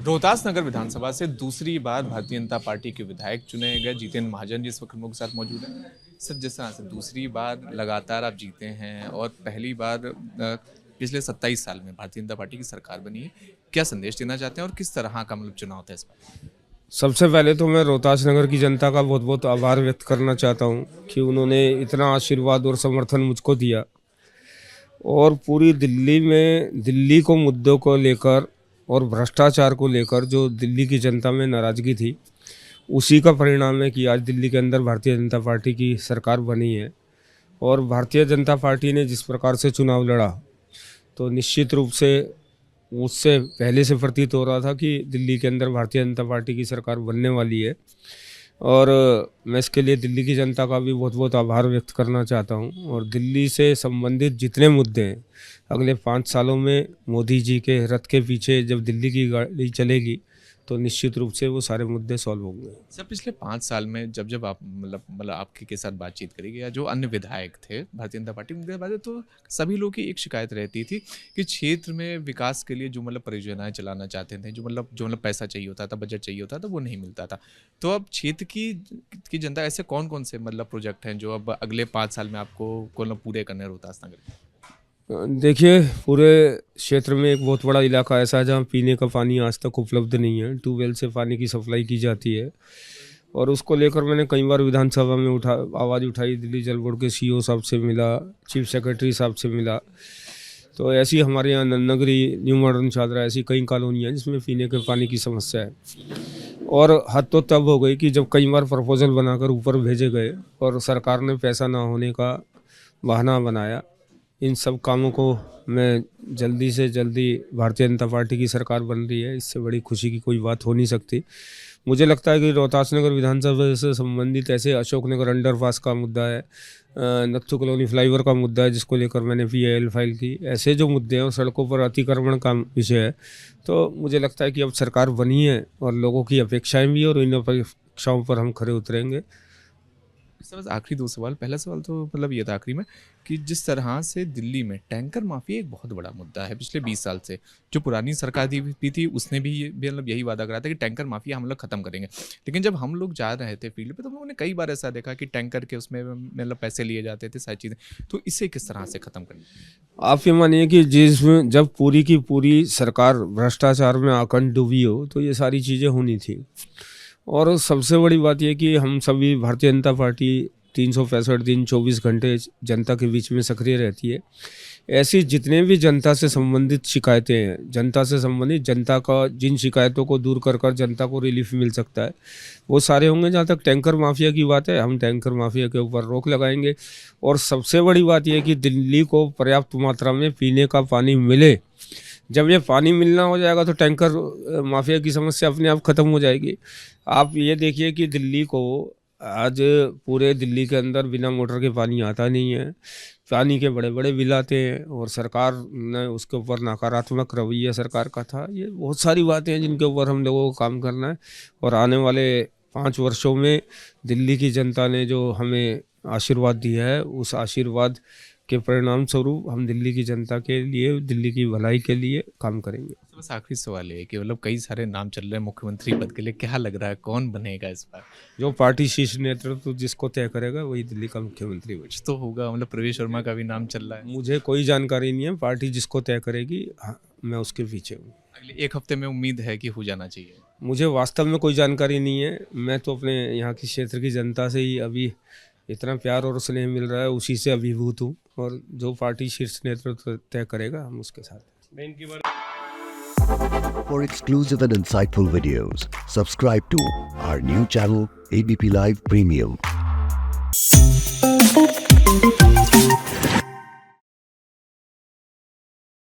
रोहतास नगर विधानसभा से दूसरी बार भारतीय जनता पार्टी के विधायक चुने गए जितेंद्र महाजन जी इस वक्त हम लोग के साथ मौजूद हैं। सर, जिस तरह से दूसरी बार लगातार आप जीते हैं और पहली बार पिछले 27 साल में भारतीय जनता पार्टी की सरकार बनी है, क्या संदेश देना चाहते हैं और किस तरह का मतलब चुनाव था इस बार? सबसे पहले तो मैं रोहतास नगर की जनता का बहुत बहुत आभार व्यक्त करना चाहता हूं कि उन्होंने इतना आशीर्वाद और समर्थन मुझको दिया और पूरी दिल्ली में दिल्ली को मुद्दों को लेकर और भ्रष्टाचार को लेकर जो दिल्ली की जनता में नाराज़गी थी, उसी का परिणाम है कि आज दिल्ली के अंदर भारतीय जनता पार्टी की सरकार बनी है। और भारतीय जनता पार्टी ने जिस प्रकार से चुनाव लड़ा, तो निश्चित रूप से उससे पहले से प्रतीत हो रहा था कि दिल्ली के अंदर भारतीय जनता पार्टी की सरकार बनने वाली है। और मैं इसके लिए दिल्ली की जनता का भी बहुत बहुत आभार व्यक्त करना चाहता हूं। और दिल्ली से संबंधित जितने मुद्दे हैं, अगले 5 सालों में मोदी जी के रथ के पीछे जब दिल्ली की गाड़ी चलेगी तो निश्चित रूप से वो सारे मुद्दे सॉल्व होंगे। सर, पिछले 5 साल में जब आप मतलब आपके के साथ बातचीत करेंगे या जो अन्य विधायक थे भारतीय जनता पार्टी उनके बारे, तो सभी लोगों की एक शिकायत रहती थी कि क्षेत्र में विकास के लिए जो मतलब परियोजनाएं चलाना चाहते थे, जो मतलब पैसा चाहिए होता था, बजट चाहिए होता था, वो नहीं मिलता था। तो अब क्षेत्र की जनता ऐसे कौन कौन से मतलब प्रोजेक्ट हैं जो अब अगले 5 साल में आपको पूरे करने रोहतास नगर में? देखिए, पूरे क्षेत्र में एक बहुत बड़ा इलाका ऐसा है जहाँ पीने का पानी आज तक उपलब्ध नहीं है। ट्यूबवेल से पानी की सप्लाई की जाती है और उसको लेकर मैंने कई बार विधानसभा में आवाज़ उठाई। दिल्ली जल बोर्ड के सीईओ साहब से मिला, चीफ सेक्रेटरी साहब से मिला। तो ऐसी हमारे यहाँ नगरी, न्यू मॉडर्न चादरा, ऐसी कई कॉलोनियाँ जिसमें पीने के पानी की समस्या है। और हद तो तब हो गई कि जब कई बार प्रपोजल बनाकर ऊपर भेजे गए और सरकार ने पैसा ना होने का बहाना बनाया। इन सब कामों को मैं जल्दी से जल्दी, भारतीय जनता पार्टी की सरकार बन रही है, इससे बड़ी खुशी की कोई बात हो नहीं सकती। मुझे लगता है कि रोहतास नगर विधानसभा से संबंधित ऐसे अशोकनगर अंडरपास का मुद्दा है, नत्थू कॉलोनी फ्लाईओवर का मुद्दा है जिसको लेकर मैंने PIL फाइल की, ऐसे जो मुद्दे हैं और सड़कों पर अतिक्रमण का विषय है। तो मुझे लगता है कि अब सरकार बनी है और लोगों की अपेक्षाएं भी, और इन अपेक्षाओं पर हम खरे उतरेंगे। बस आखिरी 2 सवाल। पहला सवाल तो मतलब ये था आखिरी में कि जिस तरह से दिल्ली में टैंकर माफिया एक बहुत बड़ा मुद्दा है पिछले 20 साल से, जो पुरानी सरकार भी थी उसने भी मतलब यही वादा करा था कि टैंकर माफिया हम लोग खत्म करेंगे। लेकिन जब हम लोग जा रहे थे फील्ड पे तो हम लोगों ने कई बार ऐसा देखा कि टैंकर के उसमें मतलब पैसे लिए जाते थे, सारी चीज़ें। तो इसे किस तरह से खत्म करनी? आप ये मानिए कि जिसमें जब पूरी की पूरी सरकार भ्रष्टाचार में आकंठ डूबी हो तो ये सारी चीज़ें होनी थी। और सबसे बड़ी बात यह कि हम सभी, भारतीय जनता पार्टी 365 दिन 24 घंटे जनता के बीच में सक्रिय रहती है। ऐसी जितने भी जनता से संबंधित शिकायतें हैं, जनता से संबंधित, जनता का जिन शिकायतों को दूर कर जनता को रिलीफ मिल सकता है, वो सारे होंगे। जहाँ तक टैंकर माफिया की बात है, हम टैंकर माफिया के ऊपर रोक लगाएंगे। और सबसे बड़ी बात यह है कि दिल्ली को पर्याप्त मात्रा में पीने का पानी मिले। जब ये पानी मिलना हो जाएगा तो टैंकर माफिया की समस्या अपने आप ख़त्म हो जाएगी। आप ये देखिए कि दिल्ली को आज पूरे दिल्ली के अंदर बिना मोटर के पानी आता नहीं है। पानी के बड़े बड़े बिल आते हैं और सरकार ने उसके ऊपर नकारात्मक रवैया सरकार का था। ये बहुत सारी बातें हैं जिनके ऊपर हम लोगों को काम करना है। और आने वाले 5 वर्षों में दिल्ली की जनता ने जो हमें आशीर्वाद दिया है, उस आशीर्वाद के परिणाम स्वरूप हम दिल्ली की जनता के लिए, दिल्ली की भलाई के लिए काम करेंगे। बस आखिरी सवाल है कि मतलब कई सारे नाम चल रहे हैं मुख्यमंत्री पद के लिए, क्या लग रहा है कौन बनेगा इस बार? जो पार्टी शीर्ष नेतृत्व जिसको तय करेगा वही दिल्ली का मुख्यमंत्री बनेगा। कुछ तो होगा, मतलब प्रवेश वर्मा का भी नाम चल रहा है। मुझे कोई जानकारी नहीं है, पार्टी जिसको तय करेगी, हाँ, मैं उसके पीछे हूँ। अगले 1 हफ्ते में उम्मीद है कि हो जाना चाहिए। मुझे वास्तव में कोई जानकारी नहीं है। मैं तो अपने यहाँ की क्षेत्र की जनता से ही अभी इतना प्यार और स्नेह मिल रहा है, उसी से अभिभूत हूँ। और जो पार्टी शीर्ष नेतृत्व तय करेगा हम उसके साथ। For exclusive and insightful videos, subscribe to our new channel ABP Live Premium.